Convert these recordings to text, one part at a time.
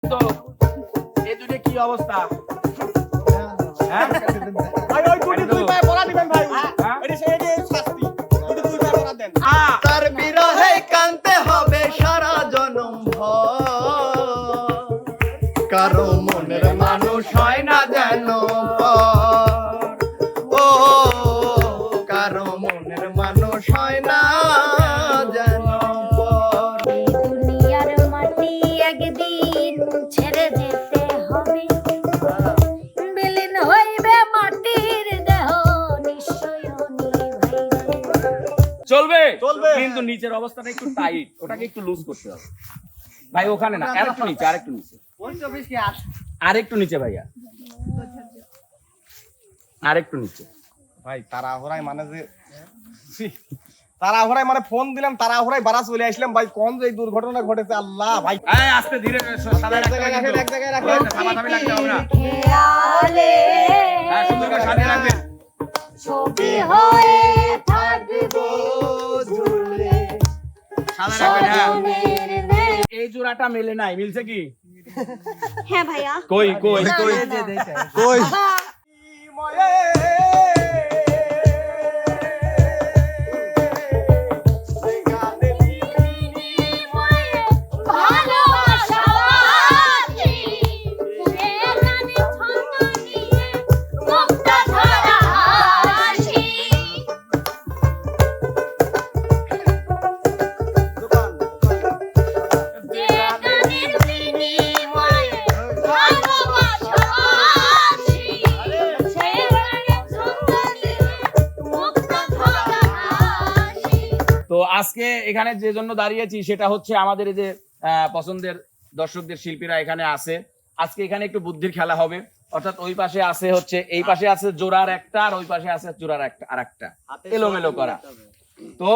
তো এই দুটো কি অবস্থা? হ্যাঁ ভাই ওই দুটি দুই পায়ে পড়া দিবেন ভাই। এটি সেই যে শাস্তি। দুটি দুই পায়ে পড়া দেন। তার বিরহে কানতে হবে সারা জনম কারো মনের মানুষ হয় না যেন ও কারো মনের মানুষ হয় না যেন দুনিয়ার মাটি একদিন ছেড়ে যেতে হবে, বিলীন হইবে মাটির দেহ নিশ্চয় চলবে চলবে। কিন্তু নিচের অবস্থাটা একটু টাইট, ওটাকে একটু লুজ করতে হবে ভাই। ওখানে না, আরেকটু নিচে, আরেকটু নিচে, আরেকটু নিচে ভাইয়া, আরেকটু নিচে। ভাই তাড়াহুড়ায় মানে যে তাড়াহুড়ায় মানে ফোন দিলাম, তাড়াহুড়ায় বাড়া চলে আসলাম ভাই। কোন যে এই দুর্ঘটনা ঘটেছে আল্লাহ ভাই। এই আস্তে ধীরে সাদা এক জায়গায় রাখেন, এক জায়গায় রাখেন। থামাথামি লাগতে হবে না। খেয়ালে হ্যাঁ, সুন্দর করে সাজিয়ে রাখবেন। ছবি হয়ে থাকবো ঝুলে সাদা রাখবেন। হ্যাঁ, স্মরণের ন্যায়। এই জোড়াটা মেলে নাই, মিলছে কি? হ্যাঁ ভাইয়া, কই কই কই কই ভালোবাসা আছে, সেখানে ছন্দ নিয়ে মুক্তা ধরা হাসি। যে গানের বিনিময়ে ভালোবাসা আছে, সেখানে ছন্দ নিয়ে মুক্তা ধরা হাসি। তো আজকে এখানে যে জন্য দাঁড়িয়েছি সেটা হচ্ছে আমাদের এই যে পছন্দের দর্শকদের শিল্পীরা এখানে আছে। আজকে এখানে একটু বুদ্ধির খেলা হবে, অর্থাৎ ওই পাশে আছে হচ্ছে, এই পাশে আছে জোড়ার একটা, আর ওই পাশে আছে জোড়ার একটা, আর একটা এলোমেলো করা। তো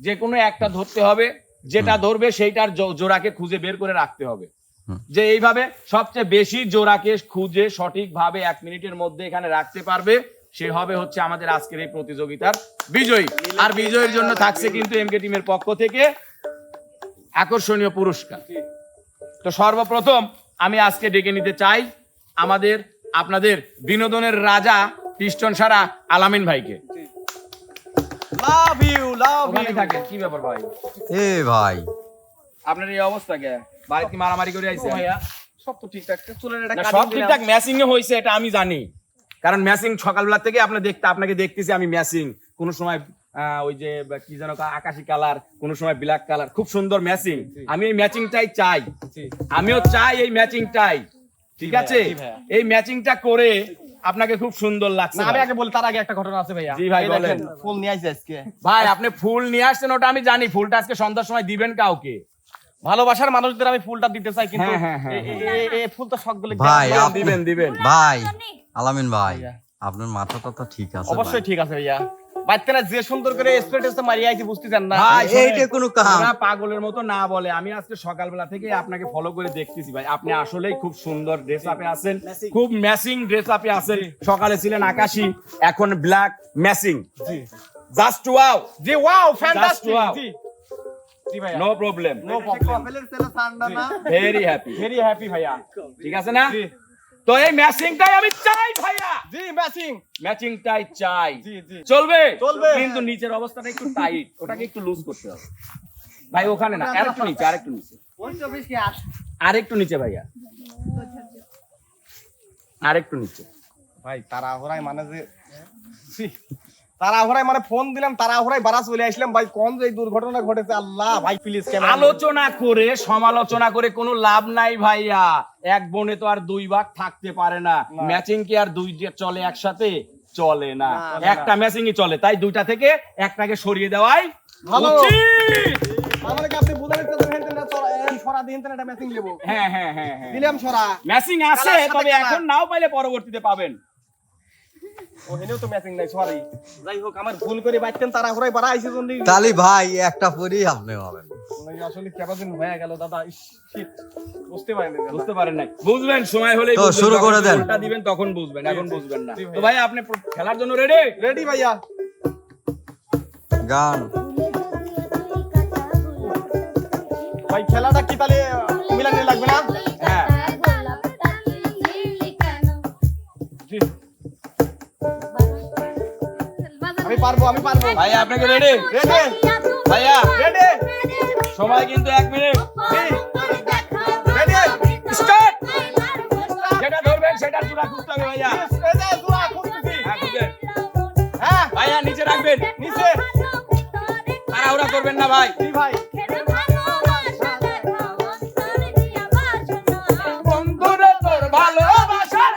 যে কোনো একটা ধরতে হবে, যেটা ধরবে সেইটার জোড়াকে খুঁজে বের করে রাখতে হবে। যে এইভাবে সবচেয়ে বেশি জোড়াকে খুঁজে সঠিকভাবে 1 মিনিটের মধ্যে এখানে রাখতে পারবে, সে হবে হচ্ছে আমাদের আজকের এই প্রতিযোগিতার বিজয়ী। আর বিজয়ের জন্য থাকছে কিন্তু এমকে টিমের পক্ষ থেকে আকর্ষণীয় পুরস্কার। তো সর্বপ্রথম আমি আজকে ডেকে নিতে চাই আমাদের আপনাদের বিনোদনের রাজা পিস্টন সারা আলামিন ভাইকে। লাভ ইউ, লাভ ওখানে ইউ। থাকে কি ব্যাপার ভাই? এ ভাই আপনার এই অবস্থা কে? বাড়িতে কি মারামারি করে আইছে? ভাইয়া সব তো ঠিকঠাক, চুলের একটা না, কাটিং সব দিলাম। ঠিকঠাক ম্যাচিং এ হয়েছে এটা আমি জানি, কারণ ম্যাচিং সকালবেলা থেকে আপনাকে দেখতেছি আমি ম্যাচিং। কোন সময় ওই যে কি যেন আকাশি কালার, কোন সময় ব্ল্যাক কালার, খুব সুন্দর ম্যাচিং। আমি এই ম্যাচিংটাই চাই, জি। আমিও চাই এই ম্যাচিংটাই। ঠিক আছে, জি ভাইয়া। এই ম্যাচিংটা করে আপনাকে খুব সুন্দর লাগছে না, আমি ভাই। আগে বলি, তার আগে একটা ঘটনা আছে ভাইয়া। জি ভাই, এই বলেন। দেখেন, ফুল নিয়ে আসছে আজকে। ভাই আপনি ফুল নিয়ে আসছেন ওটা আমি জানি, ফুলটা আজকে সন্ধ্যার সময় দিবেন কাউকে। ভালোবাসার মানুষদের আমি ফুলটা দিতে চাই, কিন্তু হ্যাঁ, হ্যাঁ, হ্যাঁ, এই ফুল তো সবগুলো ভাই, গেল। আপনি- দিবেন দিবেন। ভাই আলামিন ভাই ভাইয়া। আপনার মাথাটা তো ঠিক আছে অবশ্যই ঠিক আছে ভাইয়া। বাচ্চারা যে সুন্দর করে স্প্রে টেস্টে মারিয়ে আইছি, বুঝতেছেন না? ভাই, ভাই এইটা কোনো কাম ওরা পাগলের মতো না বলে। আমি আজকে সকালবেলা থেকে আপনাকে ফলো করে দেখতেছি ভাই, আপনি আসলেই খুব সুন্দর ড্রেস আপে আছেন, খুব ম্যাচিং ড্রেস আপে আছেন। সকালে ছিলেন আকাশি, এখন ব্ল্যাক ম্যাচিং। জি জাস্ট ওয়াও, জি, ওয়াও, ফ্যান্টাস্টিক। wow. জি জি ভাইয়া, no problem, no problem. Very happy. Very happy ভাইয়া। ঠিক আছে না? জি তো এই ম্যাচিংটাই আমি চাই ভাইয়া, জি, ম্যাচিং। ম্যাচিংটাই চাই। জি জি, চলবে চলবে। কিন্তু নিচের অবস্থাটা একটু টাইট, ওটাকে একটু লুজ করতে হবে ভাই। ওখানে না, আরেকটু নিচে, আরেকটু নিচে, আরেকটু নিচে ভাইয়া, আরেকটু নিচে। ভাই তাড়াহুড়ায় মানে যে তাড়াহুড়ায় মানে ফোন দিলাম, তাড়াহুড়ায় বাড়া চলে আসলাম ভাই। কোন যে এই দুর্ঘটনা ঘটেছে আল্লাহ ভাই, প্লিজ ক্যামেরা। আলোচনা করে সমালোচনা করে কোনো লাভ নাই ভাইয়া। এক বনে তো আর দুই ভাগ থাকতে পারে না। না। ম্যাচিং কি আর দুই যে চলে একসাথে? চলে না, চলে একটা ম্যাচিংই চলে। তাই দুইটা থেকে একটাকে সরিয়ে দেওয়াই ভালো। উচিত। আমারে কি আপনি বুঝাতে চাচ্ছেন হেনতেন ছড়া দিন তেন একটা ম্যাচিং দেব? হ্যাঁ হ্যাঁ হ্যাঁ হ্যাঁ, দিলাম ছড়া। ম্যাচিং আছে, কালার সাথে তবে কালার। এখন নাও পাইলে পরবর্তীতে পাবেন। ও হেনেও তো ম্যাচিং নাই, সরি। যাই হোক, আমার ভুল করে বাইতেন, তাড়াহুড়ায় বাড়া আইছে জন্দি। তালি ভাই একটা পরি আপনি হবেন আসলে কেবাদিন হয়ে গেল দাদা, ইস শিট, বুঝতে পারিনি দাদা। বুঝতে পারেন নাই, বুঝবেন সময় হলেই তো বুঝবেন, শুরু যখন করে দেন। গোলটা দিবেন তখন বুঝবেন, এখন জি, বুঝবেন না। জি ভাইয়া। তো ভাই আপনি খেলার জন্য রেডি? রেডি ভাইয়া। গান ভাই খেলাটা কি তাহলে মিলানে লাগবে না? হ্যাঁ, আমি পারবো ভাইয়া আপনাকে রেডি রেডি ভাইয়া রেডি সময় কিন্তু 1 মিনিট রেডি স্টার্ট যেটা ধরবেন সেটা জোড়া খুঁজতে হবে ভাইয়া এই যে জোড়া খুঁজতেছি হ্যাঁ খুঁজেন হ্যাঁ ভাইয়া নিচে রাখবেন নিচে তাড়াহুড়া করবেন না ভাই জি ভাই বন্ধুরে তোর ভালোবাসার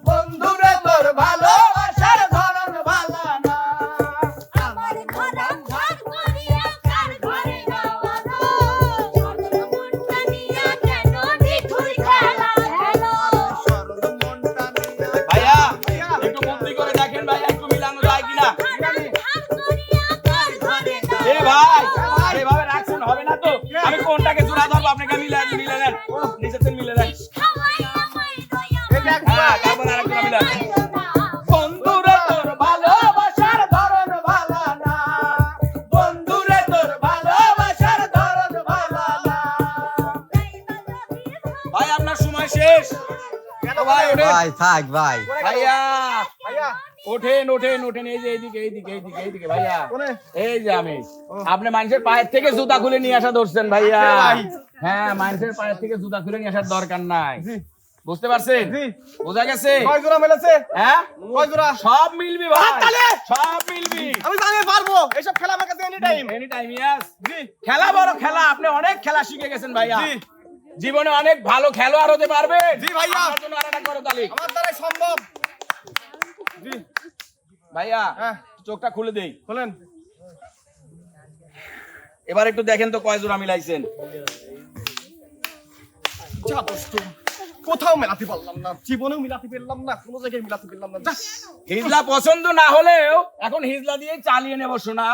বন্ধুরে তোর ভালোবাসার ধরন ভালো না সরল মনটা নিয়ে ভাইয়া একটু বুদ্ধি করে দেখেন ভাইয়া একটু মিলানো যায় কিনা এ ভাই এভাবে রাখছেন হবে না তো আমি কোনটাকে জোড়া ধরবো আপনাকে মিলে নেন নিচেতে মিলে নেন হ্যাঁ তারপর আরেকটা মিলে বন্ধুরে তোর ভালোবাসার ধরন ভালো না বন্ধুরে তোর ভালোবাসার ধরন ভালো না ভাই আপনার সময় শেষ ও ভাই ওঠেন ভাই থাক ভাই ভাইয়া ভাইয়া ওঠেন এই যে এইদিকে ভাইয়া কোনে এই যে আমি আপনি মানুষের পায়ের থেকে জুতা খুলে নিয়ে আসা ধরছেন ভাইয়া ভাই। হ্যাঁ মানুষের পায়ের থেকে জুতা খুলে নিয়ে আসার দরকার নাই জি বুঝতে পারছেন জি বোঝা গেছে কয় জোড়া মেলেছে হ্যাঁ কয় জোড়া সব মিলবি ভাই হাততালি! সব মিলবি আমি জানি পারবো এসব খেলা আমার কাছে এনি টাইম এনি টাইম ইয়াস জি খেলা বড় খেলা আপনি অনেক খেলা শিখে গেছেন ভাইয়া জি। জীবনে অনেক ভালো খেলোয়াড় হতে পারবেন জি ভাইয়া। আপনার জন্য আরেকটা করতালি আমার দ্বারাই সম্ভব জি ভাইয়া হ্যাঁ চোখটা খুলে দেই বলেন এবার একটু দেখেন তো কয় জোড়া মিলাইছেন যা দোস্ত কোথাও মেলাতে পারলাম না জীবনেও মিলাতে পারলাম না কোনো জায়গায় মিলাতে পারলাম না যা হিজলা পছন্দ না হলেও এখন হিজলা দিয়ে চালিয়ে নেব শোনা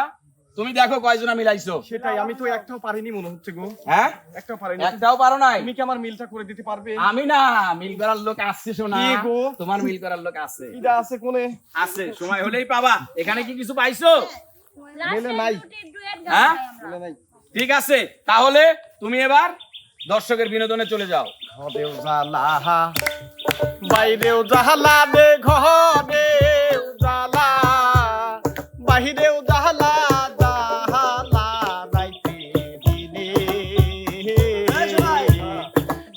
তুমি দেখো কয় জোড়া মিলাইছো সেটাই আমি তো একটাও পারিনি মনে হচ্ছে গো হ্যাঁ একটাও পারিনি একটাও পারো নাই তুমি কি আমার মিলটা করে দিতে পারবে আমি না মিল করার লোক আসছে শোনা কি গো? তোমার মিল করার লোক আছে কিটা আছে কোনে আছে সময় হলেই পাবা এখানে কি কিছু পাইছো মেলে নাই। হ্যাঁ বলে নাই ঠিক আছে তাহলে তুমি এবার দর্শকের বিনোদনে চলে যাও ঘরেও জ্বালা বাইরেও জ্বালা দে ঘরেও জ্বালা বাহিরেও জ্বালা জ্বালা রাইতে দিনে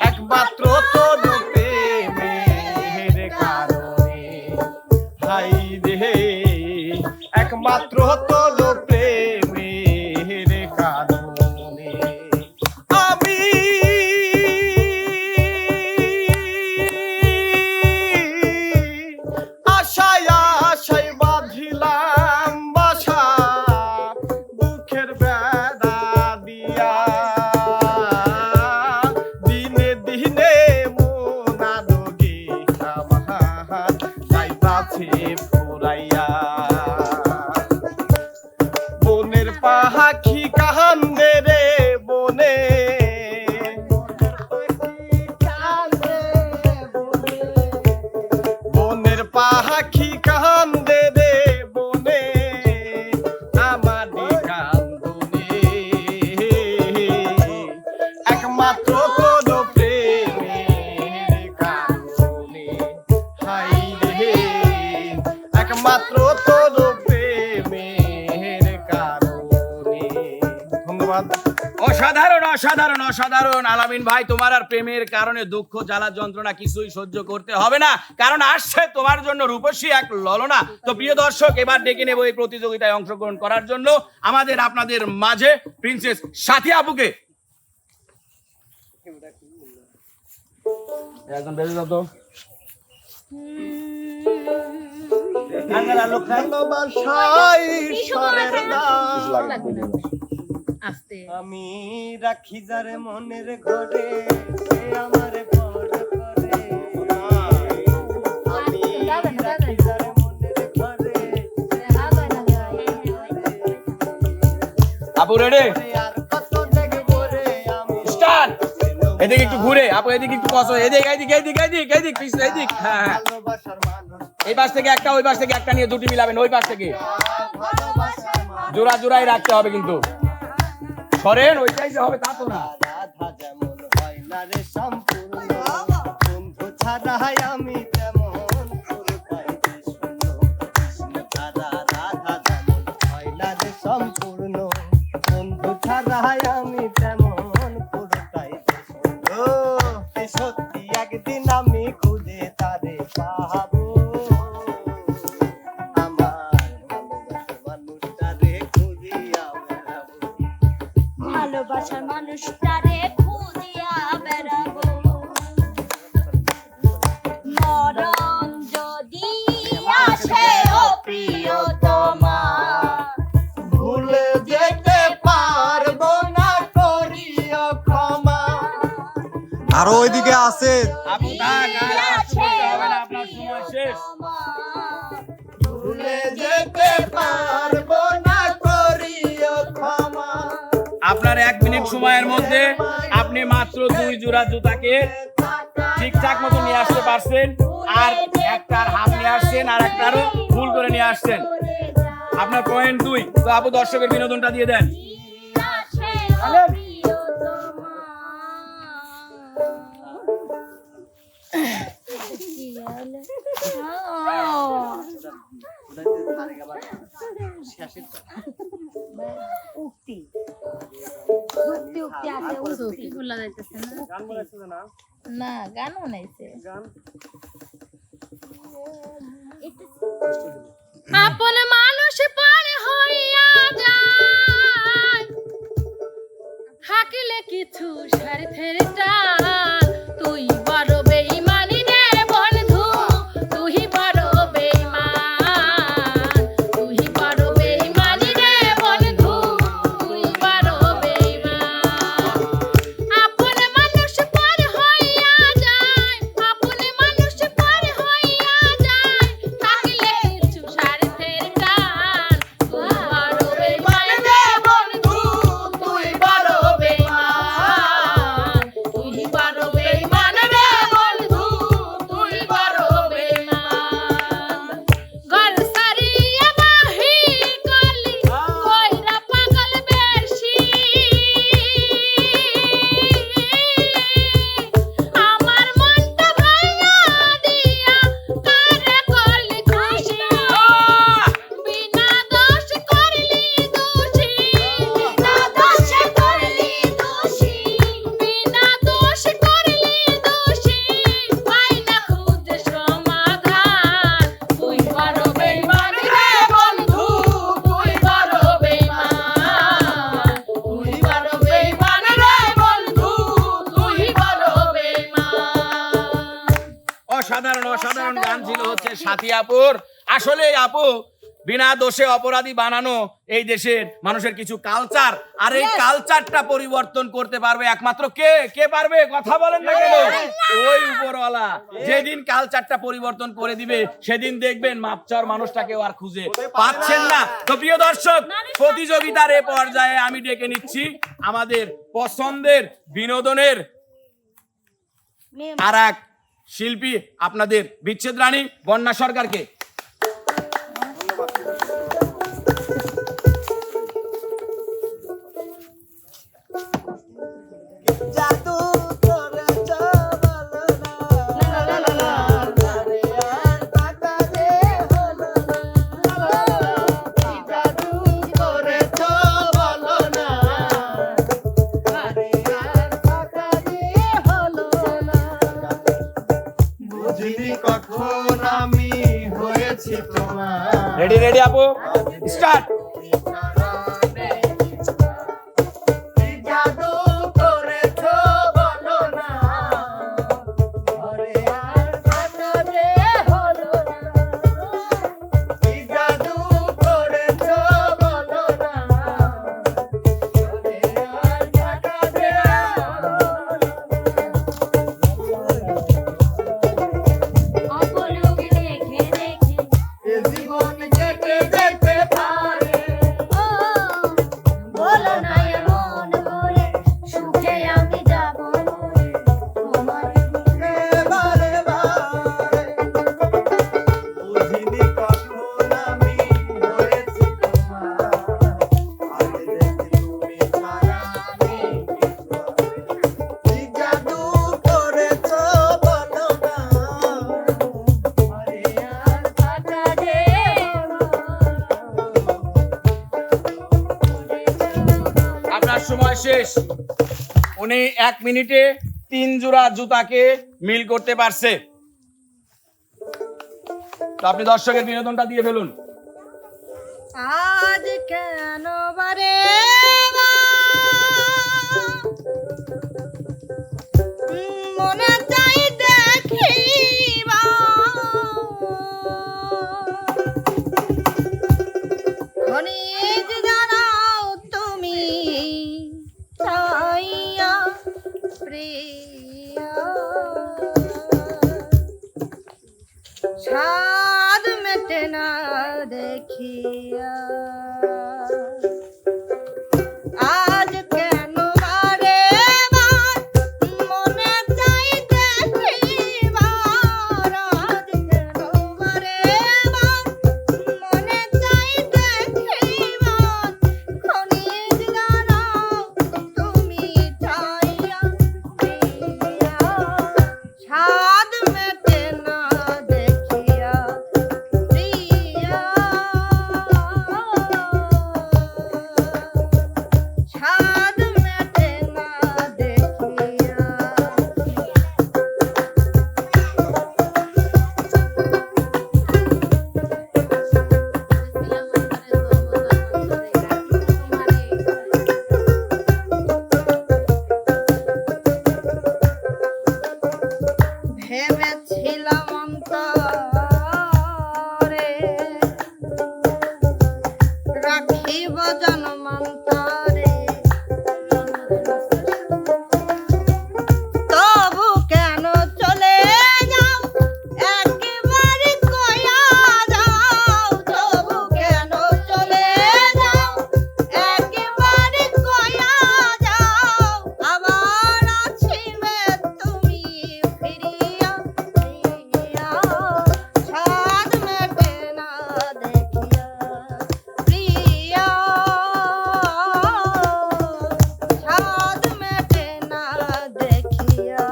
একমাত্র তোর প্রেমের কারণে হাই রে একমাত্র তোর প্রেমের কারণে আমি আশায় আশায় বাঁধিলাম বাসা দুঃখের বেড়া দিয়া দিনে দিনে মোনাদগি আমার যাইতাছে ফুরাইয়া বনের পাখি কান্দে রে বনে বনের পাখি কান্দে রে বনে আমাদের কান্দনে একমাত্র তোর প্রেমের কারণে হাই রে একমাত্র তোর প্রেমের কারণে ধন্যবাদ অসাধারণ আলামিন ভাই তোমার আর প্রেমের কারণে দুঃখ জ্বালা যন্ত্রণা কিছুই সহ্য করতে হবে না কারণ আসছে তোমার জন্য রূপসী এক ললনা তো প্রিয় দর্শক এবার ডেকে নেব এই প্রতিযোগিতায় অংশগ্রহণ করার জন্য আমাদের আপনাদের মাঝে প্রিন্সেস সাথী আপুকে একজন বেজে যাও তো ভালোবাসায় ঈশ্বরের দান আস্তে আমি রাখি যারে মনের ঘরে সে আমার ঘর করে আমি রাখি যারে মনের ঘরে আপু রেডি আর কত দেখবো রে আমি স্টার্ট এদিকে একটু ঘুরে আপু এদিকে একটু কসো এদিক পিছনে এদিক হ্যাঁ হ্যাঁ ভালোবাসার মানুষ এই পাশ থেকে একটা ওই পাশ থেকে একটা নিয়ে দুটি মিলাবেন ওই পাশ থেকে ভালোবাসার মানুষ জোড়াই রাখতে হবে কিন্তু সরেন ওইটাই যে হবে তা তো না রাধা যেমন হয় না রে সম্পূর্ণ বন্ধু ছাড়াই আমি তেমন পুরো পাইতে শূন্য সত্যি একদিন আমি খুঁজে তারে পাবো আমার ভালোবাসার মানুষটারে খুঁজিয়া বেড়াবো ভালোবাসার মানুষটারে খুঁজিয়া বেড়াবো মরণ যদি আসে ও প্রিয়তমা ভুলে যেতে পারবো না করিও ক্ষমা আরো ওইদিকে আছে আপু থাক, আর শুনতে হবে না, আপনার সময় শেষ। ভুলে যেতে পারবো না করিও ক্ষমা আপনার 1 মিনিট সময়ের মধ্যে আপনি মাত্র 2 জোড়া জুতাকে ঠিকঠাক মতো নিয়ে আসতে পারছেন, আর একটার হাফ নিয়ে আসছেন, আর একটারও ভুল করে নিয়ে আসছেন। আপনার পয়েন্ট 2। তো আপু দর্শকের বিনোদনটা দিয়ে দেন। আসে ও প্রিয়তমা কি বলে উক্তি উক্তি উক্তি আছে উক্তি বলা যাইতেছে না না গান বানাইছে আপন মানুষ পরে হইয়া যায় থাকিলে কিছু স্বার্থের টান তুই বড় বেঈমানি রে বন্ধু তুই বড় বেঈমান তুই বড় বেঈমানি রে বন্ধু তুই বড় বেঈমান আপন মানুষ পরে হইয়া যায় আপন মানুষ পরে হইয়া যায় থাকিলে কিছু স্বার্থের টান তুই বড় বেঈমান রে বন্ধু তুই বড় বেঈমান তুই বড় বেঈমান রে বন্ধু তুই বড় বেঈমান ঘর সারিয়া বাহির করলি কইরা পাগল বেশি আমার মনটা ভাঙা দিয়া কারে করলি খুশি বিনা দোষ করলি দোষী বিনা দোষ করলি দোষী বিনা দোষ করলি দোষী পাই না খুঁজে সমাধান তুই বড় বেঈমান রে বন্ধু তুই বড় বেঈমান তুই বড় বেঈমান রে বন্ধু তুই বড় বেঈমান অসাধারণ অসাধারণ গান ছিল হচ্ছে সাথী আপুর। আসলে এই আপু বিনা দোষে অপরাধী বানানো এই দেশের মানুষের কিছু কালচার, আর এই কালচারটা পরিবর্তন করতে পারবে একমাত্র কে কে পারবে? কথা বলেন না কেন? ওই উপরওয়ালা যেদিন কালচারটা পরিবর্তন করে দিবে সেদিন দেখবেন মাপচার মানুষটাকেও আর খুঁজে পাচ্ছেন না। তো প্রিয় দর্শক, প্রতিযোগিতার এ পর্যায়ে আমি ডেকে নিচ্ছি আমাদের পছন্দের বিনোদনের আর এক শিল্পী, আপনাদের বিচ্ছেদ রানী বন্যা সরকারকে। জাদু করেছ বলো না আরে আর টাকা দে হলো না জাদু করেছ বলো না আরে আর টাকা দে হলো না বুঝিনি কখন আমি হয়েছি তোমার রেডি রেডি আপু, স্টার্ট। জাদু করেছ বলো না আরে আর টাকা দে হলো না জাদু করেছ বলো না আরে আর টাকা দে অপলোক দেখে দেখে এ জীবন কেটে যেতে পারে ও বলো না এমন করে সুখে আমি যাব তোমার বারে বারে বুঝিনি কখন আমি হয়েছি তোমার আগে দেখি তুমি ছাড়া আমি কি জাদু করেছ বলো না আরে আর টাকা দে আপনার সময় শেষ। উনি 1 মিনিটে 3 জোড়া জুতাকে মিল করতে পারছে। তো আপনি দর্শকের বিনোদনটা দিয়ে ফেলুন। আজ কেন বারে মনে চাই দেখিবা খনিজ জানাও তুমি চাইয়া প্রিয়া স্বাদ মেটে না দেখিয়া আজ কেন বারে বার মনে চাই দেখিবার আজ কেন বারে বার মনে চাই দেখিবার খনিজ জানাও তুমি চাইয়া প্রিয়া স্বাদ মেটে না দেখিয়া প্রিয়া স্বাদ মেটে না দেখিয়া ভেবেছিলাম অন্তরে রাখিব জন্মান্তরে তবু কেন চলে যাও একেবারে কয়া যাও তবু কেন চলে যাও একেবারে কয়া যাও আবার আসিবে তুমি ফিরিয়া ফিরিয়া স্বাদ মেটে না দেখিয়া প্রিয়া স্বাদ মেটে না দেখিয়া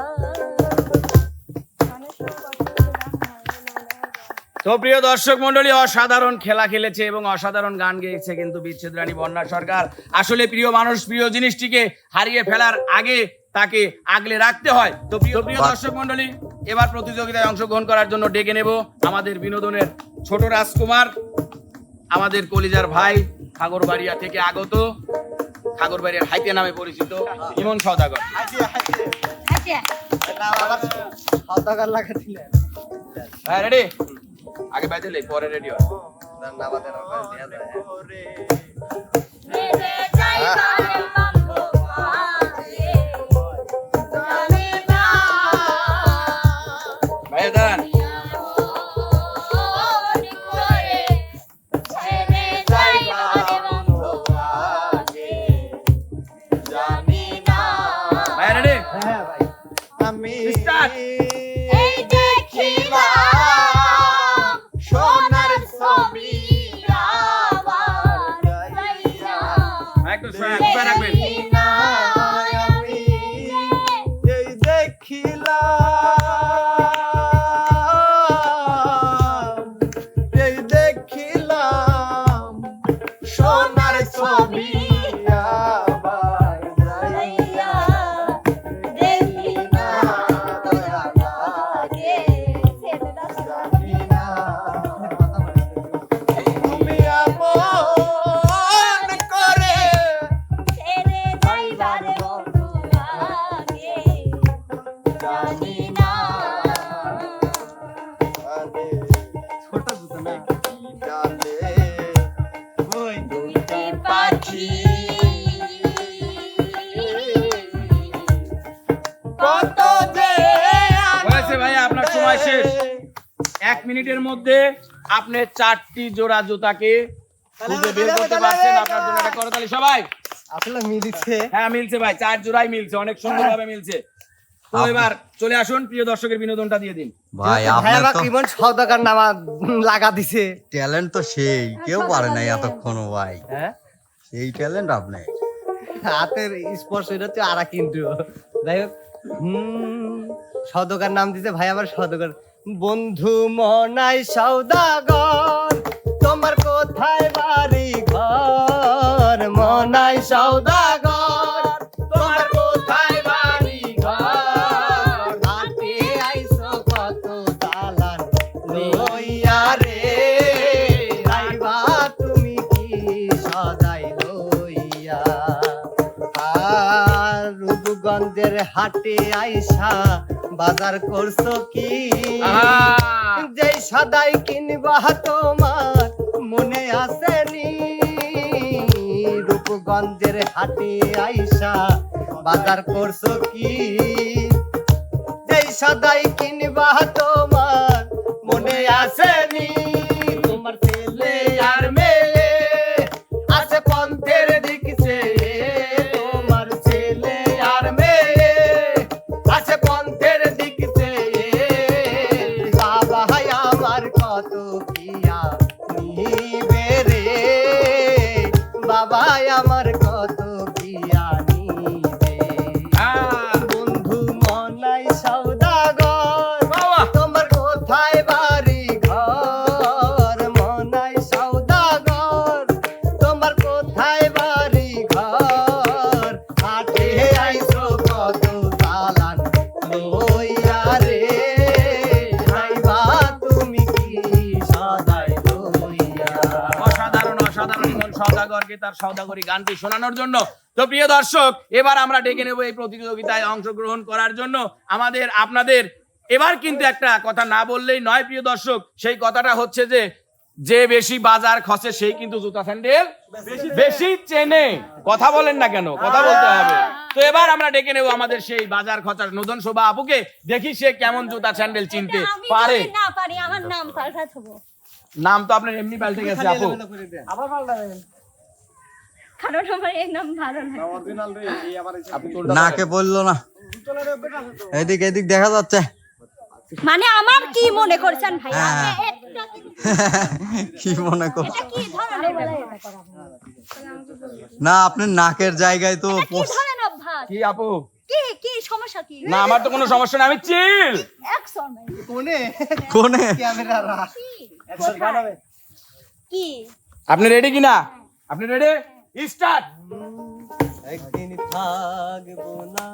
তো প্রিয় দর্শক মন্ডলী, অসাধারণ খেলা খেলেছে এবং অসাধারণ গান গেয়েছে কিন্তু বিচ্ছেদ রানী বন্যা সরকার। আসলে প্রিয় মানুষ প্রিয় জিনিসটিকে হারিয়ে ফেলার আগে তাকে আগলে রাখতে হয়। তো প্রিয় দর্শক মন্ডলী, এবার প্রতিযোগিতায় অংশগ্রহণ করার জন্য ডেকে নেব আমাদের বিনোদনের ছোট রাজকুমার, আমাদের কলিজার ভাই, খাগড়বাড়িয়া থেকে আগত, খাগড়বাড়িয়ার হাইতে নামে পরিচিত ইমন সওদাগর। সওদাগর লাগা দিলেন হ্যাঁ, রেডি? আগে বাজলে পরে রেডি হয়। আমাদের ওখানে দেয়া যায় মেরে যাইবার বন্ধু আগে জানি না ভাইয়া দাঁড়ান। মনে করে ছেড়ে যাইবার বন্ধু আগে জানি না ভাইয়া রেডি? হ্যাঁ ভাই আমি Start. এই দেখিলাম সোনার ছবি আবার যাইয়া একটু স্যার রাখবেন। আমি এই দেখিলাম সোনার ছবি আবার যাইয়া দেখি না দয়া লাগে ছেলেটা জানি না তুমি আপন করে ছেড়ে যাইবার বন্ধু আগে জানি না ছোট জুতো না ডালে ওই দুইটি পাখি কত যে হয়েছে ভাইয়া, আপনার সময় শেষ। 1 মিনিটের মধ্যে আপনি 4টি জোড়া জুতাকে খুঁজে বের করতে পারছেন। আপনার জন্য একটা করতালি সবাই। আসলে মিলিছে হ্যাঁ মিলছে ভাই, 4 জোড়াই মিলছে, অনেক সুন্দরভাবে মিলছে। তো এবার চলে আসুন, প্রিয় দর্শকের বিনোদনটা দিয়ে দিন। ভাই ভাই আপনার আমার তো জীবন সওদাগর নামা লাগা দিছে ট্যালেন্ট তো সেই কেউ পারে নাই এতক্ষণ ভাই, হ্যাঁ সেই ট্যালেন্ট আপনি। হাতের স্পর্শ এটা তো আরা কিন্তু যাই হোক সওদাগর নাম দিছে ভাই আমার সওদাগর বন্ধু মনাই সওদাগর তোমার কোথায় বাড়ি ঘর মনাই সওদাগর তোমার কোথায় বাড়ি ঘর হাটে আইসা বাজার করছো কি আহা! যেই সদাই কিনবা তোমার মনে আসেনি রূপগঞ্জের হাটে আইসা বাজার করছো কি যেই সদাই কিনবা তোমার মনে আসেনি তোমার ছেলে আর মেয়ে আছে পন্থের দিক চেয়ে তোমার ছেলে আর মেয়ে আছে পন্থের দিক চেয়ে বাবা আমার কত কিয়া নিবে রে বাবা আমার কত কিয়া নিবে বন্ধু মনাই সওদাগর বাবা! তোমার কোথায় বাড়ি ঘর মনাই সওদাগর তোমার কোথায় বাড়ি ঘর হাটে আইসো কত চালান লইয়া রে আইবা তুমি কি সদাই লইয়া অসাধারণ অসাধারণ মন সওদাগরকে তার সওদাগরি গানটি শোনানোর জন্য। তো প্রিয় দর্শক, এবার আমরা ডেকে নেব এই প্রতিযোগিতায় অংশগ্রহণ করার জন্য আমাদের আপনাদের। এবার কিন্তু একটা কথা না বললেই নয় প্রিয় দর্শক, সেই কথাটা হচ্ছে যে বেশি বাজার খসে সেই কিন্তু জুতা স্যান্ডেল বেশি চেনে। কথা বলেন না কেন, কথা বলতে হবে। তো এবার আমরা ডেকে নেব আমাদের সেই বাজার খচার নূতন শোভা আপুকে, দেখি সে কেমন জুতা স্যান্ডেল চিনতে পারে। না পারি, আমার নাম পাল্টাতে হবে। নাম তো আপনার এমনি পাল্টে গেছে আপু। কারণ আমার এই নাম ভালো না। আপু চুলটা নাকে বললো না, এদিক এদিক দেখা যাচ্ছে। মানে আমার কি মনে করছেন ভাই? হ্যাঁ। কি মনে কর এটা কি ধরনের না, আপনার নাকের জায়গায় তো কি ধরনের অভ্যাস? কি আপু? কি কি সমস্যা কি? না আমার তো কোনো সমস্যা নেই, আমি চিল। অ্যাকশন ভাই। কোনে কোনে ক্যামেরা রাখ কি? আপনি রেডি কিনা? আপনি রেডি? স্টার্ট। একদিন থাকবো না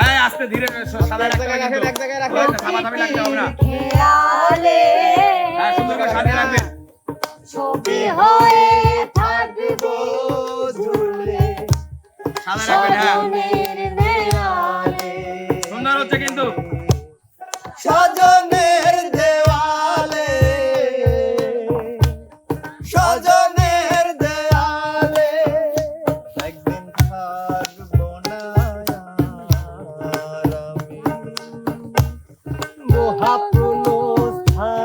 এই আস্তে ধীরে সাদা রাখতে হবে কিন্তু। এক জায়গায় রাখেন। থামাথামি লাগতে হবে না। খেয়ালে হ্যাঁ, সুন্দর করে সাজিয়ে রাখবেন। ছবি হয়ে থাকবো ঝুলে সাদা রাখবেন, হ্যাঁ। মনের দেয়ালে। সুন্দর হচ্ছে কিন্তু। সজনের দেওয়ালে সজনের দেওয়ালে একদিন থাকবো না আর আমি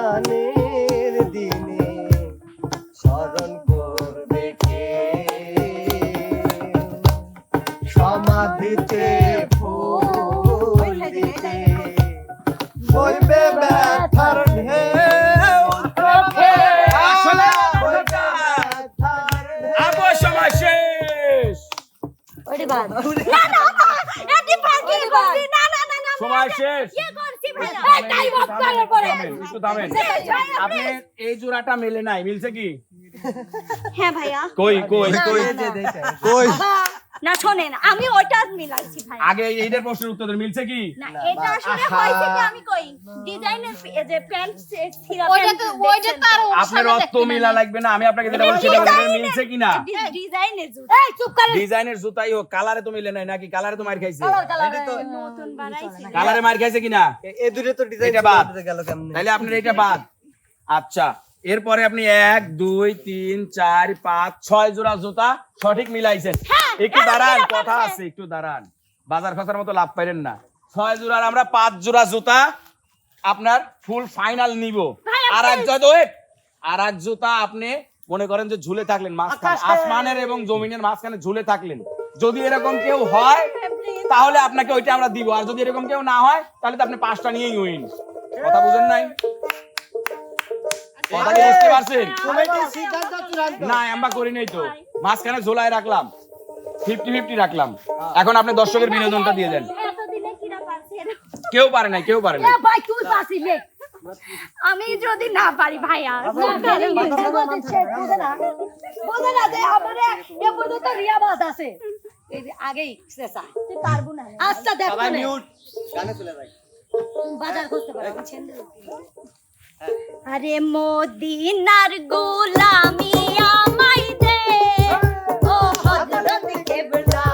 মহাপুনস্থানের দিনে স্মরণ করবে কে সমাধিতে ফুল দিতে বইবে ব্যথার ঢেউ চোখে আসলে ব্যথার আপু সময় শেষ। ওরে বাদ। না না এটি বাকি করছি। না না না না সময় শেষ। কি করছি ভাই? এই টাইম অফ করার পরে। একটু থামেন। আপনি এই জোড়াটা মেলে নাই, মিলছে কি? হ্যাঁ ভাইয়া। কই কই কই কই না শোনেন, আমি ওটা মিলাইছি ভাই। আগে এইটার প্রশ্নের উত্তর দেন, মিলছে কি? না এটা আসলে হয়েছে কি, আমি কই ডিজাইনের যে প্যান্ট ছিঁড়া ওইটা তো তার আপনার অত মিলা লাগবে না, আমি আপনাকে যেটা বলছি সেটা বলবেন, মিলছে কিনা? ডিজাইনের জুতা। এই চুপ করে। ডিজাইনের জুতাই হোক, কালারে তো মিলে নাই নাকি? কালারে তো মার খাইছে। নতুন বানাইছি। কালারে মার খাইছে কিনা? এই দুটো তো ডিজাইন এটা বাদ। গেল কেমনে তাহলে আপনার এটা বাদ। আচ্ছা, এরপরে আপনি 1 2 3 4 5 6 জোড়া জুতা সঠিক মিলাইছেন। একটু দাঁড়ান, কথা আছে, একটু দাঁড়ান। বাজার খরচার মতো লাভ পাইলেন না। 6 জোড়ার আমরা 5 জোড়া জুতা আপনার ফুল ফাইনাল নিব। আর এক জুতা আপনি মনে করেন যে ঝুলে থাকলেন মাঝখানে, আসমানের এবং জমিনের মাঝখানে ঝুলে থাকলেন। যদি এরকম কেউ হয় তাহলে আপনাকে ওইটা আমরা দিব, আর যদি এরকম কেউ না হয় তাহলে তো আপনি 5টা নিয়েই উইন। কথা বুঝেন নাই? কথা কি বুঝতে পারছেন? কমিটি সিদ্ধান্ত চূড়ান্ত না আমরা করি নাই তো, মাঝখানে ঝোলায় রাখলাম, 50-50 রাখলাম। এখন আপনি দর্শকের বিনোদনটা দিয়ে দেন। এতদিনে কিরা পারছি এটা? কেউ পারে নাই, কেউ পারে নাই। ভাই তুই পারছিস। আমি যদি না পারি ভাইয়া বোঝে না যে আমারে এ পর্যন্ত রিয়াবাদ আছে। এই যে আগেই শেষা তুই পারবো না। আচ্ছা দেখো সবাই না মিউট গানে চলে যাই বাজার করতে পারবো। আরে মদিনার গোলামি আমায় দে ও হযরত কেবলা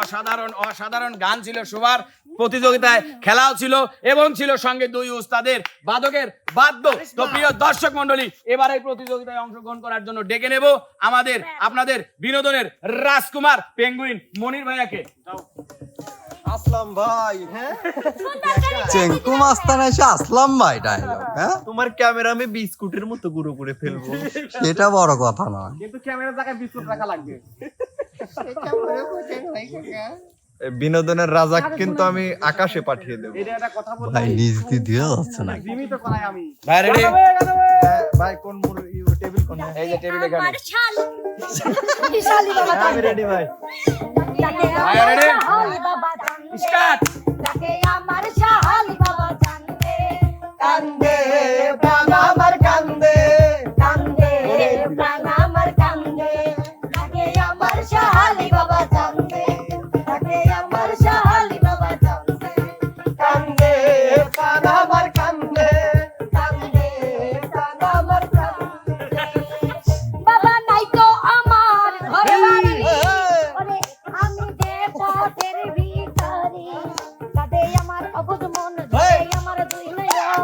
অসাধারণ অসাধারণ গান ছিল সবার প্রতিযোগিতায়, খেলাও ছিল এবং ছিল সঙ্গে দুই উস্তাদের বাদকের বাদ্য। তো প্রিয় দর্শক মণ্ডলী, এবার এই প্রতিযোগিতায় অংশগ্রহণ করার জন্য ডেকে নেব আমাদের আপনাদের বিনোদনের রাজকুমার পেঙ্গুইন মনির ভাইয়াকে। আসলাম ভাই। হ্যাঁ, চেঙ্কু মাস্তান এসে আসলাম ভাই ডায়লগ। হ্যাঁ, তোমার ক্যামেরা আমি বিস্কুটের মতো গুঁড়ো করে ফেলবো। এটা বড় কথা নয়। কিন্তু ক্যামেরার জায়গায় বিস্কুট রাখা লাগবে। বিনোদনের রাজা কিন্তু আমি আকাশে পাঠিয়ে দেবো। এটা একটা কথা বলতে ভাই নিজ দিয়ে যাচ্ছে না। জিমি তো করাই আমি। ভাই রেডি? ভাই কোন টেবিল কোন? এই যে টেবিল এখানে। আমার শালি বাবা আমি রেডি ভাই। ভাই রেডি? শালি বাবা জানবে, স্টার্ট। তাকে আমার শালি বাবা জানবে, কান্দে প্রাণ আমার কান্দে। কান্দে প্রাণ আমার কান্দে, তাকে আমার শালি বাবা জানবে, তাকে আমার শালি বাবা জানবে, কান্দে প্রাণ আমার কান্দে। কান্দে প্রাণ আমার কান্দে। বাবা নাই তো আমার ঘরে বাড়ি, ওরে আমি যে পথের ভিখারি, কাঁদে আমার অবুঝ মন, ঝরে আমার দুই নয়ন,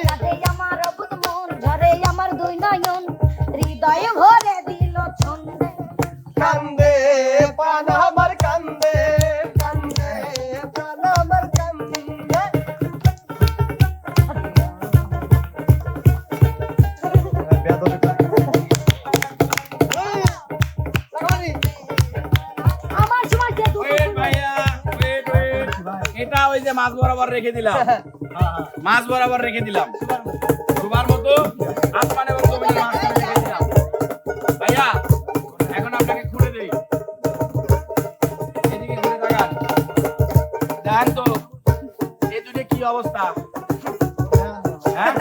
কাঁদে আমার অবুঝ মন, ঝরে আমার দুই নয়ন, হৃদয় ভরে দিল ছন্দে, কান্দে প্রাণ আমার কান্দে। কান্দে প্রাণ আমার কান্দে। আমার সময় যে দুটো ওয়েট ভাইয়া, ওয়েট ওয়েট। এটা ওই যে মাছ বরাবর রেখে দিলাম, মাছ বরাবর রেখে দিলাম সুবার মতো আসমান এবং জমিনের মাঝখানে রেখে দিলাম। ভাইয়া এখন আপনাকে খুলে দেই, এদিকে ঘুরে তাকান, দেখেন তো এই দুটো কি অবস্থা। হ্যাঁ?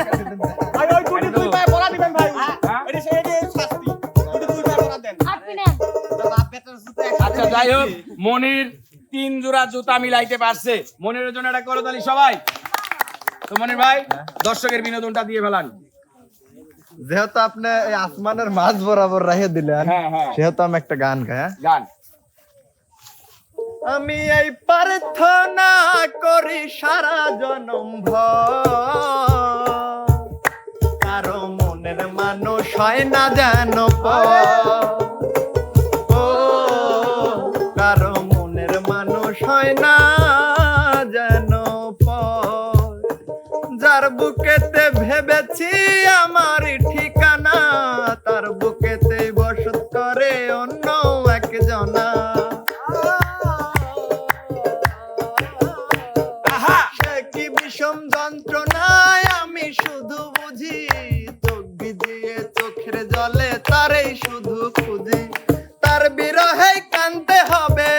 ভাই ওই দুটি দুই পায়ে পড়া দিবেন ভাই। হ্যাঁ? এটা সেই যে শাস্তি। দুটি দুই পায়ে পড়া দেন। আটবি না। আচ্ছা যাই হোক, মনির 3 জোড়া জুতা মিলাইতে পারছে। মনিরের জন্য একটা করতালি সবাই। তো মনির ভাই দর্শকের বিনোদনটা দিয়ে ফেলান। যেহেতু আপনি এই আসমানের মাঝ বরাবর রেখে দিলেন, হ্যাঁ, হ্যাঁ। সেহেতু আমি একটা গান গাই। হ্যাঁ? গান। আমি এই প্রার্থনা করি সারা জনম ভর, কারো মনের মানুষ হয় না যেন ও, কারো মনের মানুষ হয় না যেন পর, যার বুকেতে ভেবেছি আমার ঠিকানা, তার বুকেতে বসত করে অন্য একজনা। আহা! সে কি বিষম যন্ত্রণায় আমি শুধু বুঝি, চোখ ভিজিয়ে চোখের জলে তারই শুধু খুঁজি, তার বিরহে কানতে হবে,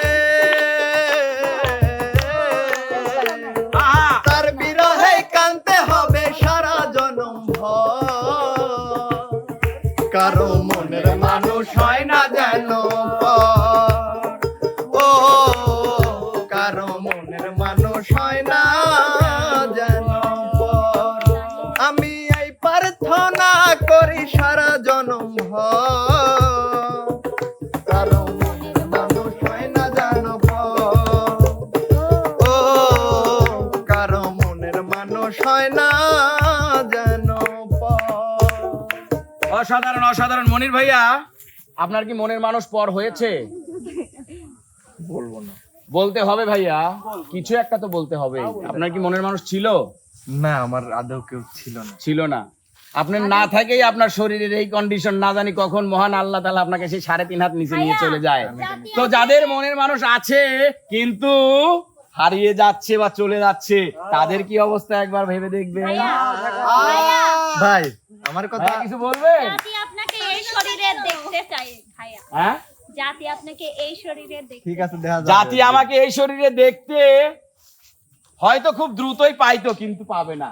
আহা! তার বিরহে কানতে হবে সারা জনম ভর, কারো মনের মানুষ হয় না যেন পর, ও কারো মনের মানুষ হয় না যেন পর। আমি এই প্রার্থনা করি সারা জনম ভর, কারো মনের মানুষ হয় না যেন পর, ও কারো মনের মানুষ হয় না যেন পর। অসাধারণ অসাধারণ। মনির ভাইয়া আপনার কি মনের মানুষ পর হয়েছে? বলবো না। বলতে হবে ভাইয়া, কিছু একটা তো বলতে হবে। আপনার কি মনের মানুষ ছিল? না, আমার আদৌ কেউ ছিল না। ছিল না। আপনার না থাকেই আপনার শরীরের এই কন্ডিশন, না জানি কখন মহান আল্লাহ তাআলা আপনাকে সেই 3.5 হাত নিচে নিয়ে চলে যায়। তো যাদের মনের মানুষ আছে কিন্তু হারিয়ে যাচ্ছে বা চলে যাচ্ছে, তাদের কি অবস্থা একবার ভেবে দেখবেন। ভাই আমার কথা ভাইয়া কিছু বলবে? জাতি আপনাকে এই শরীরে দেখতে চাই ভাইয়া, হ্যাঁ, জাতি আপনাকে এই শরীরে দেখতে ঠিক আছে, দেখা যাবে। জাতি আমাকে এই শরীরে দেখতে হয়তো খুব দ্রুতই পাইতো, কিন্তু পাবে না।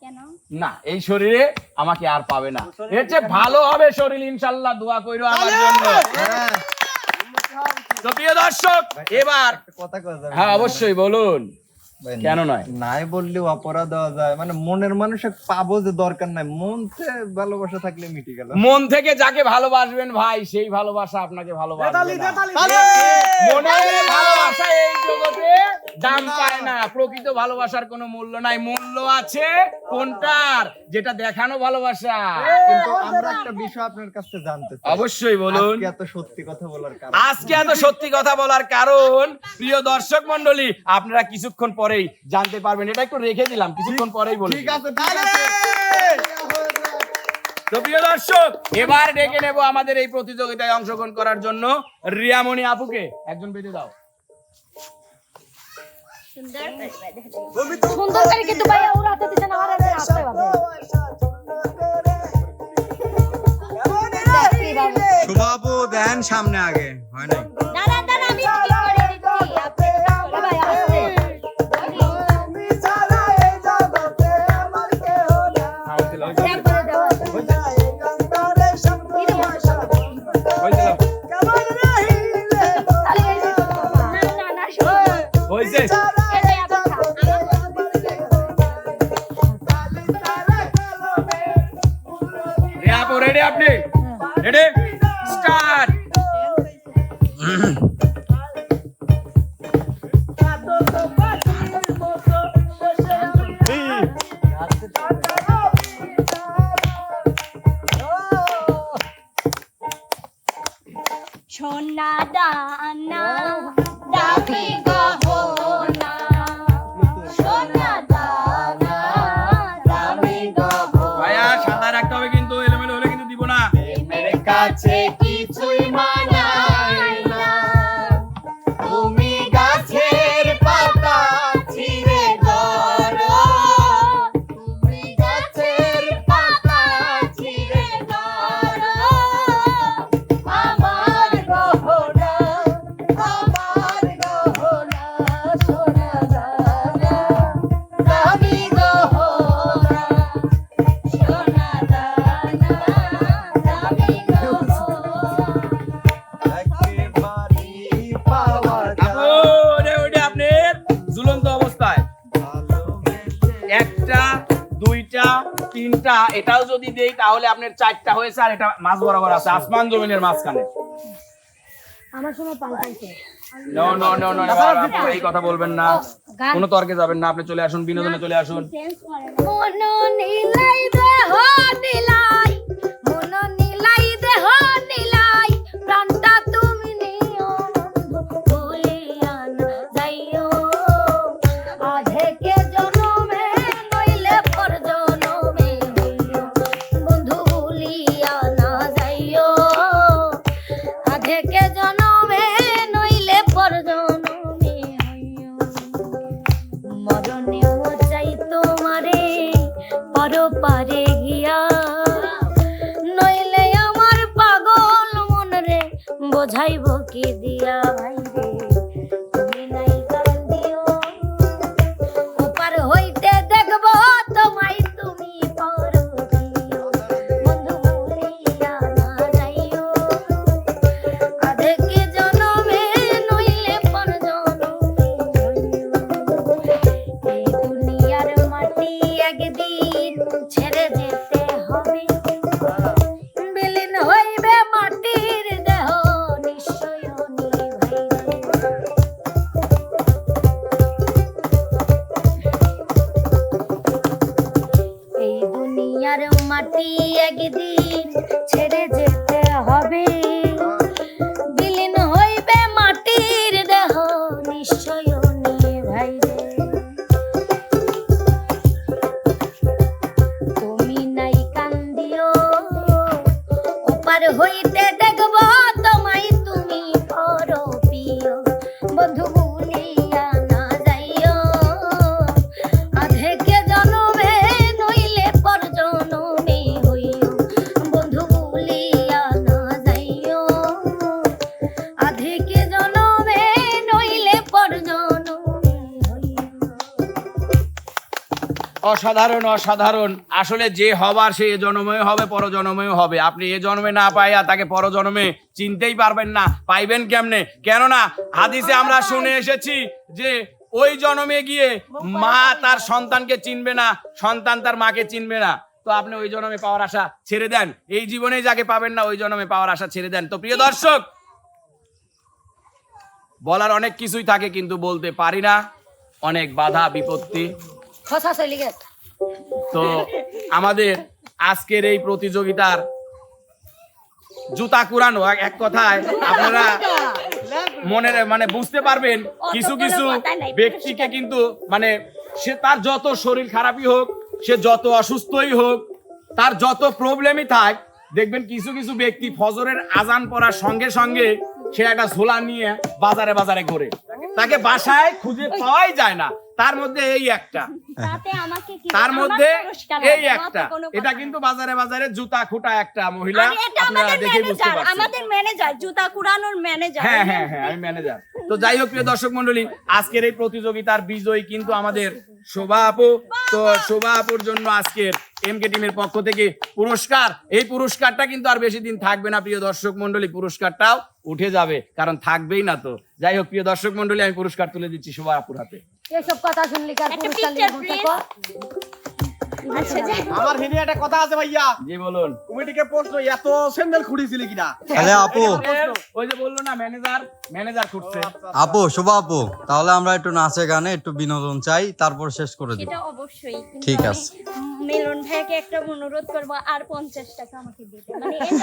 কেন? না, এই শরীরে আমাকে আর পাবে না। এর চেয়ে ভালো হবে শরীর, ইনশাআল্লাহ। দোয়া কইরো আমার জন্য। হ্যাঁ, তো প্রিয় দর্শক, এবার কথা কওয়া যাবে। হ্যাঁ অবশ্যই বলুন। ভাই, কেন নয়? নাই বললেও অপরাধ দেওয়া যায়, মানে মনের মানুষে পাবো যে দরকার নাই, মন থেকে ভালোবাসা থাকলে মিটে গেল। মন থেকে যাকে ভালোবাসবেন ভাই, সেই ভালোবাসা আপনাকে ভালোবাসবে দেতালি না। দেতালি মনের ভালোবাসা এই জগতে দাম পায় না। প্রকৃত ভালোবাসার কোনো মূল্য নাই। মূল্য আছে কোনটার? যেটা দেখানো ভালোবাসা। কিন্তু আমরা একটা বিষয় আপনার কাছে জানতে চাই, অবশ্যই বলুন। আজকে এত সত্যি কথা বলার কারণ? আজকে এত সত্যি কথা বলার কারণ, প্রিয় দর্শক মন্ডলী, আপনারা কিছুক্ষণ পরেই জানতে পারবেন। এটা একটু রেখে দিলাম, কিছুক্ষণ পরেই বলি। ঠিক আছে, ঠিক আছে। তো প্রিয় দর্শক, এবার ডেকে নেব আমাদের এই প্রতিযোগিতায় অংশগ্রহণ করার জন্য রিয়ামণি আপুকে। একজন বেঁধে দাও। সুন্দর করে বেঁধে দিই। সুন্দর করে কিন্তু ভাই উড়াতে দিছেন আমার আসতে হবে শুভাবু দেন সামনে আগে হয় নাই। দাঁড়া দাঁড়া, আমি ঠিক করে দিচ্ছি। আপনি ভাই আসতে একবারে দেওয়া তাহলে এই যে বাবা। না না না, শুনুন। হয়েছে? এই যে আবার থাম। আপু রেডি? আপনি রেডি? স্টার্ট। সোনা দানা দামি গহনা, সোনা দানা দামি গহনা। ভাইয়া সাদা রাখতে হবে কিন্তু, এলোমেলো হলে কিন্তু দিব না। মেরে কাছে কিছুই মানায় না, তুমি গাছের পাতা ছিঁড়ে ধরো, তুমি গাছের পাতা ছিঁড়ে ধরো, আমার গহনা সোনা দানা দামি গহনা, সোনা দানা দামি গহনা। একেবারেই পাওয়া আপু ওটা আপনার ঝুলন্ত অবস্থায়। একটা, দুইটা, তিনটা, এটাও যদি দেই তাহলে আপনার চারটা হয়েছে, আর এটা মাঝ বরাবর আছে, আসমান জমিনের মাঝখানে। আমার সময় পাল্টাইছে নো নো নো নো, এই কথা বলবেন না, কোনো তর্কে যাবেন না। আপনি চলে আসুন, বিনোদনে চলে আসুন। চেঞ্জ করে না। মন নীলাই দেহ নীলাই, মন নীলাই দেহ নীলাই, প্রাণটা তুমি নিও বন্ধু ভুলিয়া না যাইও, আধেকে জনমে নইলে পর জনমে হইও, বন্ধু ভুলিয়া না যাইও, আধেকে জনমে নইলে পর জনমে হইও, মরণেও চাই তোমারে পরপারে গিয়া, নইলে আমার পাগল মন রে বোঝাইব কি দিয়া, ভাই রে তুমি নাই কান্দিও, ওপার হইতে দেখব তোমায় তুমি পরদিও, বন্ধু ভুলিয়া না যাইও, আধেকে জনমে নইলে পর জনমে হইও, এই দুনিয়ার মাটি একদিন ছেড়ে যেতে হবে, বিলীন হইবে মাটির দেহ নিশ্চয় নিভাইবে, এই দুনিয়ার মাটি একদিন ছেড়ে যেতে হবে, বিলীন হইবে মাটির দেহ নিশ্চয় নিভাইবে, তুমি নাই কান্দিও, ওপার হইতে দেখব তোমায় তুমি পর প্রিয়, বন্ধু ভুলিয়া না যাইও, আধেকে জনমে নইলে পর জনমে হইও, বন্ধু ভুলিয়া না যাইও, আধেকে জনমে নইলে পর জনমে হইও। অসাধারণ অসাধারণ। আসলে যে হবার সে এ জন্মেও হবে, পর জন্মেও হবে। আপনি এ জন্মে না পাইয়া তাকে পর জন্মে চিনতেই পারবেন না, পাইবেন কেমনে? কেননা হাদিসে আমরা শুনে এসেছি যে ওই জন্মে গিয়ে মা তার সন্তানকে চিনবে না, সন্তান তার মাকে চিনবে না, তো আপনি ওই জন্মে পাওয়ার আশা ছেড়ে দেন। এই জীবনেই যাকে পাবেন না ওই জন্মে পাওয়ার আশা ছেড়ে দেন। তো প্রিয় দর্শক, বলার অনেক কিছুই থাকে কিন্তু বলতে পারি না, অনেক বাধা বিপত্তি। খসা চলে গেছে। তো আমাদের আজকের এই প্রতিযোগিতার জুতা কুড়ানো, এক কথায় আপনারা মনের মানে বুঝতে পারবেন কিছু কিছু ব্যক্তিকে কিন্তু মানে সে তার যত শরীর খারাপই হোক, সে যত অসুস্থই হোক, তার যত প্রবলেমই থাক, দেখবেন কিছু কিছু ব্যক্তি ফজরের আজান পড়ার সঙ্গে সঙ্গে সে একটা ঝোলা নিয়ে বাজারে বাজারে ঘোরে, তাকে বাসায় খুঁজে পাওয়াই যায় না। তার মধ্যে এই একটা, তাতে আমাকে কি তার আমার মধ্যে পুরস্কার এই হবে, একটা, আমার তো কোনো এটা কথা কিন্তু বাজারে বাজারে জুতা খুঁটা একটা মহিলা, আর এটা আপনারা আমাদের দেখে বুঝতে ম্যানেজার, পারছেন। আমাদের ম্যানেজার, জুতা কুড়ানোর ম্যানেজার। হ্যাঁ হ্যাঁ হ্যাঁ, আমি ম্যানেজার। তো যাই হোক প্রিয় দর্শক মন্ডলী, আজকের এই প্রতিযোগিতার বিজয়ী কিন্তু আমাদের শোভা আপু। তো শোভা আপুর জন্য আজকের এমকে টিমের পক্ষ থেকে পুরস্কার, এই পুরস্কারটা কিন্তু আর বেশি দিন থাকবে না প্রিয় দর্শক মন্ডলী, পুরস্কারটাও উঠে যাবে, কারণ থাকবেই না। তো যাই হোক প্রিয় দর্শক মন্ডলী, আমি পুরস্কার তুলে দিচ্ছি শোভা আপুর হাতে। এসব কথা শুনলি কার একটা পুরস্কার picture, নিয়ে please। আচ্ছা যে আমার হিনে একটা কথা আছে ভাইয়া, জি বলুন। কমিটিকে প্রশ্ন, এত স্যান্ডেল খুঁড়িছিলি কিনা? তাহলে আপু, ওই যে বললো না ম্যানেজার, ম্যানেজার খুঁজছে। আপু শোভা আপু, তাহলে আমরা একটু নাচে গানে একটু বিনোদন চাই, তারপর শেষ করে দিব। সেটা অবশ্যই, কিন্তু ঠিক আমি আছে। মিলন ভাইকে একটা অনুরোধ করব, আর 50 টাকা আমাকে দিতে, মানে এটা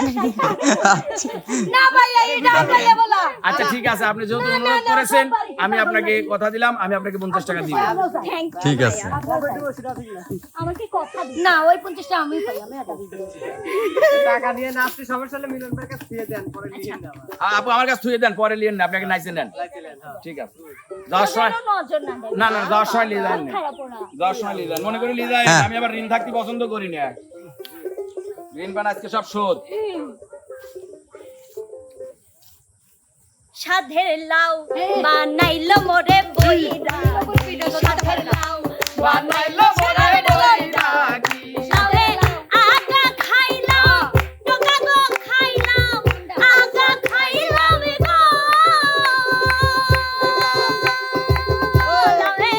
না ভাইয়া, এটা ভাইয়া বলা। আচ্ছা ঠিক আছে, আপনি যেহেতু অনুরোধ করেছেন, আমি আপনাকে কথা দিলাম, আমি আপনাকে 50 টাকা দিব। Thank you. ঠিক আছে। আমাকে কথা দিন। না, ওই 50 টা আমি পাই, আমি এটা দিই। টাকা নিয়ে নাচতে সমস্যা হলে মিলন ভাইয়ের কাছে দিয়ে দেন, পরে নিয়ে নেন। আপু আমার কাছে থুয়ে দেন, পরে লিয়েন না, আপনাকে নাইছে নেন। ঠিক আছে, যাওয়ার সময় নজর না দেয়। না না, যাওয়ার সময় লিয়ে যান না, খারাপ ওরা। যাওয়ার সময় লিয়ে যান, মনে করে লিয়ে যান। হ্যাঁ। আমি আবার ঋণ থাকতে পছন্দ করি না, ঋণ পান আজকে সব শোধ। সাধের লাউ বানাইলো মোরে বইরা, সাধের লাউ বানাইলো মোরে বইরা, লাউয়ে আগা খাইলাম, টোকা গো খাইলাম, আগা খাইলাম গো, লাউয়ে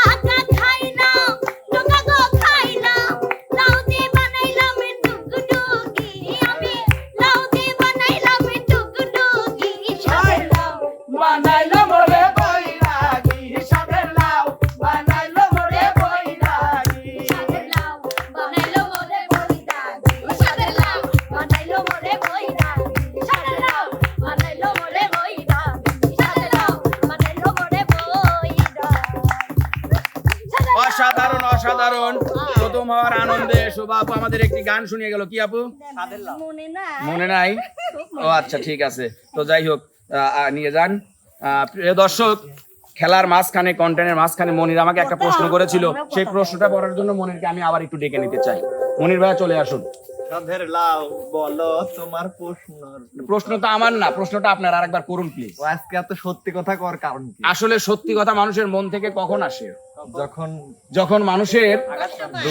আগা খাইলাম, টোকা গো খাইলাম, লাউ দিয়ে বানাইলাম টুকটুকি, আমি লাউ দিয়ে বানাইলাম টুকটুকি, সাধের লাউ বানাইলো মোরে বৈরাগী, সাধের লাউ বানাইলো মোরে বৈরাগী। সাধের লাউ বানাইলো মোরে বইরাগী, সাধের লাউ বানাইলো মোরে বইরাগী, সাধের লাউ বানাইলো মোরে বইরাগী, সাধের লাউ বানাইলো মোরে বইরাগী। অসাধারণ অসাধারণ। প্রথম হওয়ার আনন্দে শোভা আপু আমাদের একটি গান শুনিয়ে গেল। কি আপু মনে না মনে নাই? ও আচ্ছা ঠিক আছে। তো যাই হোক, নিয়ে যান। প্রিয় দর্শক, খেলার মাঝখানে, কন্টেন্টের মাঝখানে মনির আমাকে একটা প্রশ্ন করেছিল, সেই প্রশ্নটা পড়ার জন্য মনিরকে আমি আবার একটু ডেকে নিতে চাই। মনির ভাইয়া চলে আসুন। সাধের লাউ বলো তোমার প্রশ্ন। প্রশ্নটা আমার না, প্রশ্নটা আপনার, আরেকবার করুন প্লিজ। ও আজকে এত সত্যি কথা কর কারণ কি? আসলে সত্যি কথা মানুষের মন থেকে কখন আসে? যখন যখন মানুষের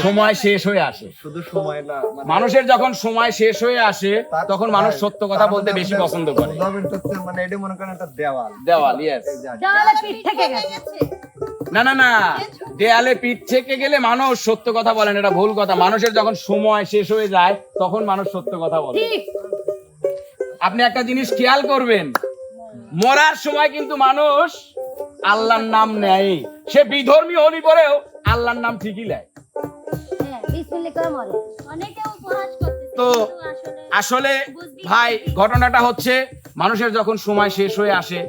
সময় শেষ হয়ে আসে। শুধু সময় না, মানে মানুষের যখন সময় শেষ হয়ে আসে তখন মানুষ সত্য কথা বলতে বেশি পছন্দ করে। মানে এটা মনে করেন একটা দেওয়াল। দেওয়াল, ইয়েস। দেওয়ালে পিঠ থেকে গেছে। না না না, দেয়ালে পিঠ থেকে গেলে মানুষ সত্য কথা বলেন, এটা ভুল কথা। মানুষের যখন সময় শেষ হয়ে যায় তখন মানুষ সত্য কথা বলে। ঠিক। আপনি একটা জিনিস খেয়াল করবেন, মরার সময় কিন্তু মানুষ আল্লাহর নাম নেয়। সে বিধর্মী হলি পরেও আল্লাহর নাম ঠিকই নেয়। হ্যাঁ, বিসমিল্লাহ করে মরে। অনেকে উপহাস করতেছে, তো কিন্তু আসলে ভাই ঘটনাটা হচ্ছে, মানুষের যখন সময় শেষ হয়ে আসে,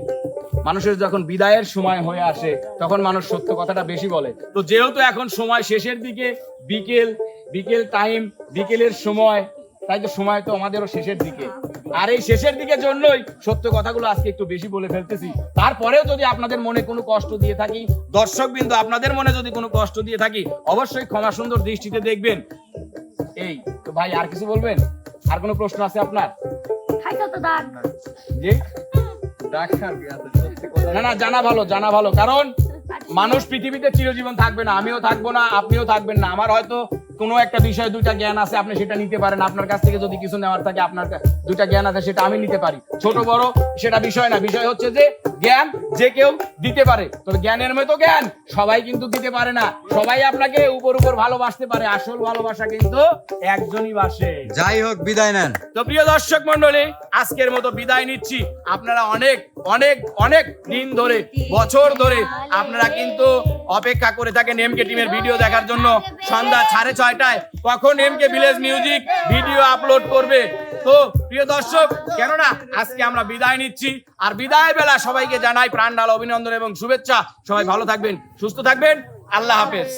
মানুষের যখন বিদায়ের সময় হয়ে আসে, তখন মানুষ সত্য কথাটা বেশি বলে। তো যেহেতু এখন সময় শেষের দিকে, বিকেল টাইম, বিকেলের সময়, তাই তো সময় তো আমাদেরও শেষের দিকে। আর এই শেষের দিকের জন্যই সত্য কথাগুলো আজকে একটু বেশি বলে ফেলতেছি। তারপরেও যদি আপনাদের মনে কোনো কষ্ট দিয়ে থাকি, দর্শকবৃন্দ আপনাদের মনে যদি কোনো কষ্ট দিয়ে থাকি, অবশ্যই ক্ষমা সুন্দর দৃষ্টিতে দেখবেন। এই তো ভাই, আর কিছু বলবেন? আর কোনো প্রশ্ন আছে আপনার? খাইছো তো দাগ। জি ডাক্তার কি আছে সত্যি কথা? না না, জানা ভালো, জানা ভালো। কারণ মানুষ পৃথিবীতে চিরজীবন থাকবে না, আমিও থাকবো না, আপনিও থাকবেন না। আমার হয়তো কোনো একটা বিষয়ে দুইটা জ্ঞান আছে, আপনি সেটা নিতে পারেন। আপনার কাছ থেকে যদি কিছু নেওয়ার থাকে, আপনার দুইটা জ্ঞান আছে, সেটা আমি নিতে পারি। ছোট বড় সেটা বিষয় না, বিষয় হচ্ছে যে জ্ঞান যে কেউ দিতে পারে, তবে জ্ঞানের মতো জ্ঞান সবাই কিন্তু দিতে পারে না। সবাই আপনাকে উপর উপর ভালোবাসতে পারে, আসল ভালোবাসা কিন্তু একজনই বাসে। যাই হোক, বিদায় নেন। তো প্রিয় দর্শক মন্ডলী, আজকের মতো বিদায় নিচ্ছি। আপনারা অনেক অনেক অনেক দিন ধরে, বছর ধরে আপনারা কিন্তু অপেক্ষা করে থাকেন এমকে টিমের ভিডিও দেখার জন্য। সন্ধ্যা 6:30টায় কখন এমকে ভিলেজ মিউজিক ভিডিও আপলোড করবে। তো প্রিয় দর্শক, কেননা আজকে আমরা বিদায় নিচ্ছি, আর বিদায় বেলা সবাইকে জানাই প্রাণ ঢালা অভিনন্দন এবং শুভেচ্ছা। সবাই ভালো থাকবেন, সুস্থ থাকবেন, আল্লাহ হাফেজ।